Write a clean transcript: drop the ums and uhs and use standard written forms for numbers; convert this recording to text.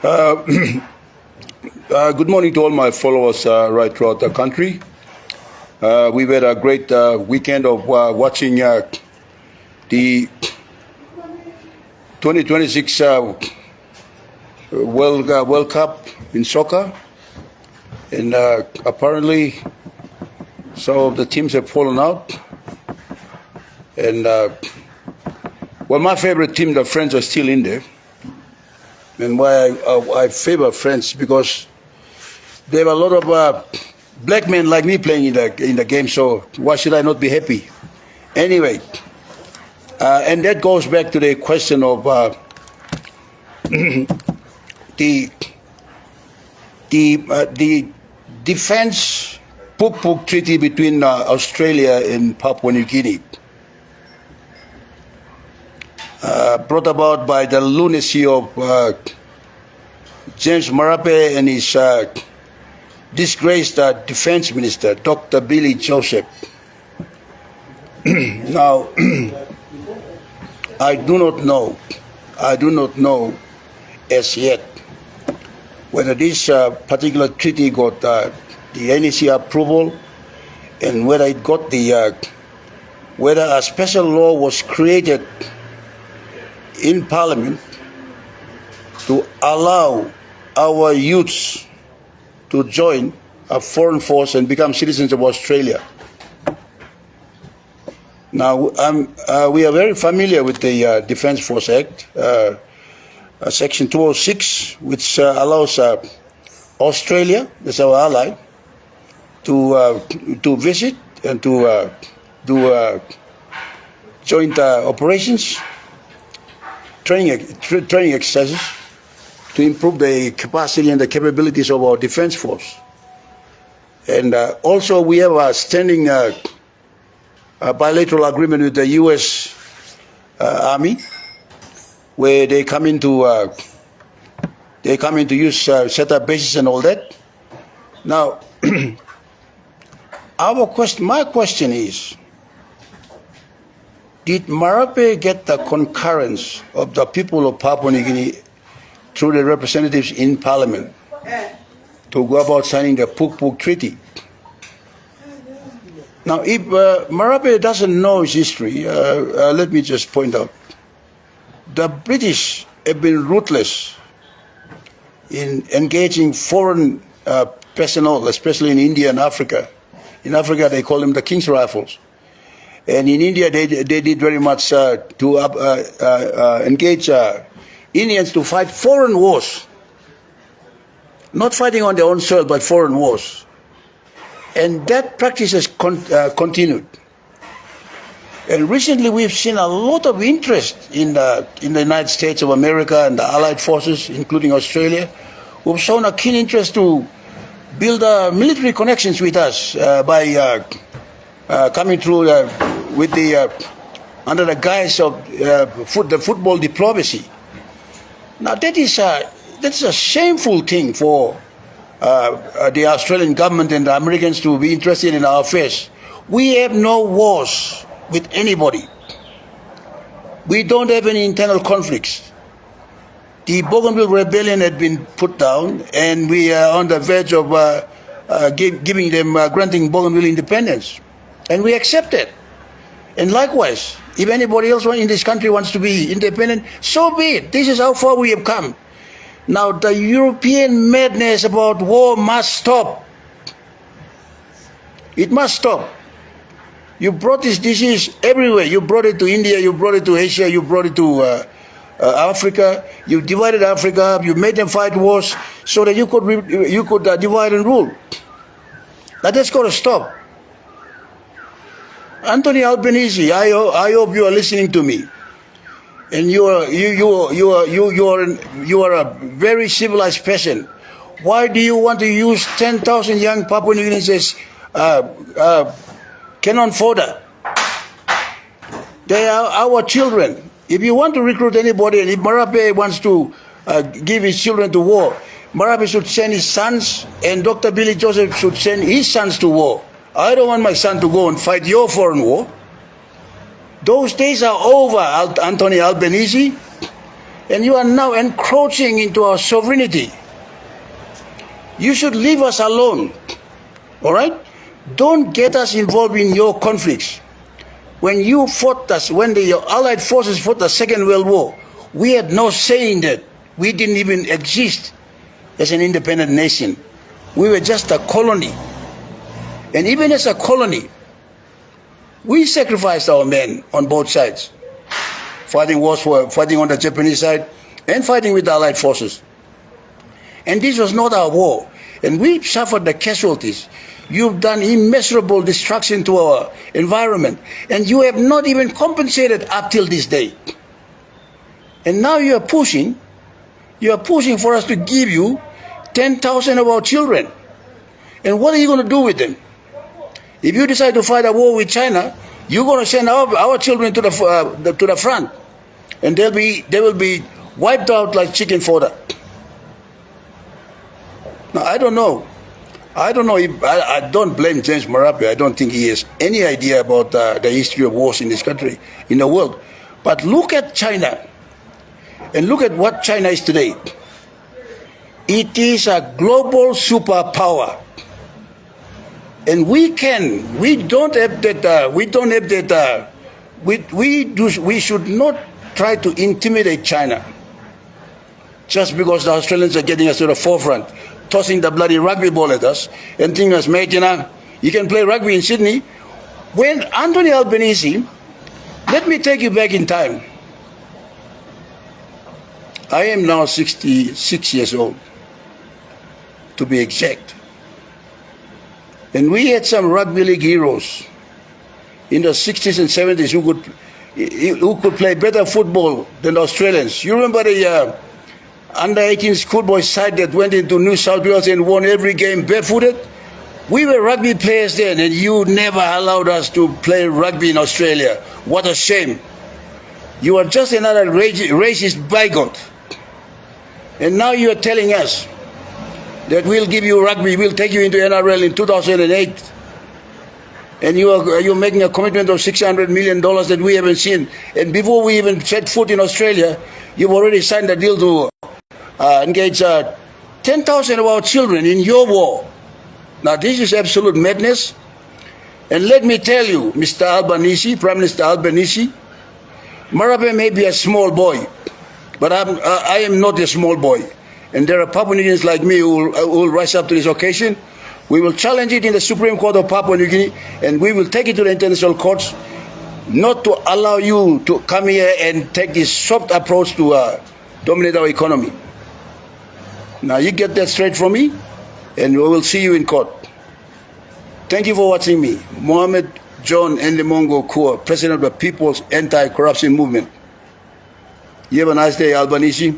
Good morning to all my followers right throughout the country. We've had a great weekend of watching the 2026 World Cup in soccer. And apparently some of the teams have fallen out. And, well, my favorite team, the French, are still in there. And why I favor France, because they have a lot of black men like me playing in the game, so why should I not be happy? Anyway, and that goes back to the question of the defense Puk-Puk Treaty between Australia and Papua New Guinea, brought about by the lunacy of James Marape and his disgraced defense minister, Dr. Billy Joseph. Now, I do not know as yet whether this particular treaty got the NEC approval, and whether it got the whether a special law was created in Parliament to allow our youths to join a foreign force and become citizens of Australia. Now, we are very familiar with the Defence Force Act, Section 206, which allows Australia, that's our ally, to visit and to do joint operations, training exercises to improve the capacity and the capabilities of our defense force. And also we have a standing bilateral agreement with the U.S. Army, where they come in to use set up bases and all that. Now, my question is, did Marape get the concurrence of the people of Papua New Guinea through the representatives in Parliament to go about signing the Puk-Puk Treaty? Now, if Marape doesn't know his history, let me just point out, the British have been ruthless in engaging foreign personnel, especially in India and Africa. In Africa, they call them the King's Rifles. And in India, they did very much to engage Indians to fight foreign wars. Not fighting on their own soil, but foreign wars. And that practice has continued. And recently we've seen a lot of interest in the United States of America and the Allied forces, including Australia, who've shown a keen interest to build military connections with us by coming through with the under the guise of the football diplomacy. Now that's a shameful thing for the Australian government and the Americans to be interested in our affairs. We have no wars with anybody. We don't have any internal conflicts. The Bougainville Rebellion had been put down, and we are on the verge of granting Bougainville independence. And we accept it. And likewise, if anybody else in this country wants to be independent, so be it. This is how far we have come. Now, the European madness about war must stop. It must stop. You brought this disease everywhere. You brought it to India, you brought it to Asia, you brought it to Africa. You divided Africa up, you made them fight wars so that you could divide and rule. Now that's got to stop. Anthony Albanese, I hope you are listening to me. And you are a very civilized person. Why do you want to use 10,000 young Papua New Guineans as cannon fodder? They are our children. If you want to recruit anybody, and if Marape wants to give his children to war, Marape should send his sons, and Dr. Billy Joseph should send his sons to war. I don't want my son to go and fight your foreign war. Those days are over, Anthony Albanese. And you are now encroaching into our sovereignty. You should leave us alone. All right? Don't get us involved in your conflicts. When you fought us, when the Allied forces fought the Second World War, we had no say in that. We didn't even exist as an independent nation. We were just a colony. And even as a colony, we sacrificed our men on both sides, fighting on the Japanese side and fighting with the Allied forces. And this was not our war. And we suffered the casualties. You've done immeasurable destruction to our environment. And you have not even compensated up till this day. And now you are pushing for us to give you 10,000 of our children. And what are you going to do with them? If you decide to fight a war with China, you're going to send our children to the front. And they will be wiped out like chicken fodder. Now, I don't know if, I don't blame James Marape. I don't think he has any idea about the history of wars in this country, in the world. But look at China, and look at what China is today. It is a global superpower. And we should not try to intimidate China just because the Australians are getting us to the forefront, tossing the bloody rugby ball at us and telling us, mate, you can play rugby in Sydney. When Anthony Albanese, let me take you back in time. I am now 66 years old, to be exact. And we had some rugby league heroes in the 60s and 70s who could play better football than the Australians. You remember the under-18 schoolboy side that went into New South Wales and won every game barefooted? We were rugby players then, and you never allowed us to play rugby in Australia. What a shame. You are just another racist bigot. And now you are telling us that we'll give you rugby, we'll take you into NRL in 2008. And you're making a commitment of $600 million that we haven't seen. And before we even set foot in Australia, you've already signed a deal to engage 10,000 of our children in your war. Now, this is absolute madness. And let me tell you, Mr. Albanese, Prime Minister Albanese, Marape may be a small boy, but I am not a small boy. And there are Papua New Guineans like me who will rise up to this occasion. We will challenge it in the Supreme Court of Papua New Guinea, and we will take it to the international courts, not to allow you to come here and take this soft approach to dominate our economy. Now, you get that straight from me, and we will see you in court. Thank you for watching me. Mohammed John Ndemongo Kur, President of the People's Anti-Corruption Movement. You have a nice day, Albanese.